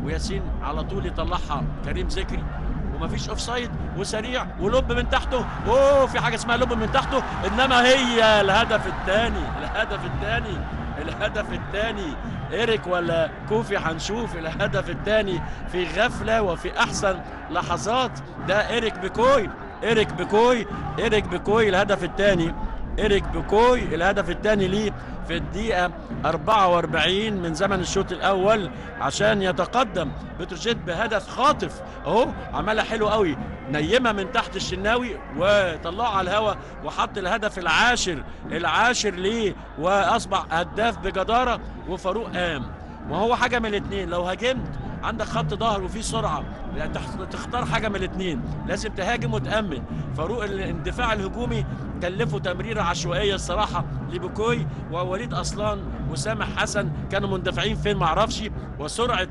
وياسين على طول يطلعها كريم ذكري، ومفيش اوف سايد، وسريع ولوب من تحته. اوه، في حاجه اسمها لوب من تحته، انما هي الهدف الثاني، الهدف الثاني. إيريك ولا كوفي؟ هنشوف الهدف الثاني في غفله وفي احسن لحظات. ده إيريك بيكوي الهدف الثاني. إيريك بيكوي الهدف الثاني ليه في الدقيقة 44 من زمن الشوط الأول، عشان يتقدم بتروجيت بهدف خاطف. أهو عملها حلو قوي، نيمة من تحت الشناوي وطلعه على الهوا، وحط الهدف العاشر ليه، وأصبح هداف بجدارة. وفاروق قام، وهو حاجة من الاتنين، لو هاجمت عندك خط ظهر وفي سرعه، يعني تختار حاجه من الاثنين، لازم تهاجم وتامن. فاروق الاندفاع الهجومي كلفه تمريره عشوائيه الصراحه لبوكوي، ووليد اصلان وسامح حسن كانوا مندفعين فين معرفش، وسرعه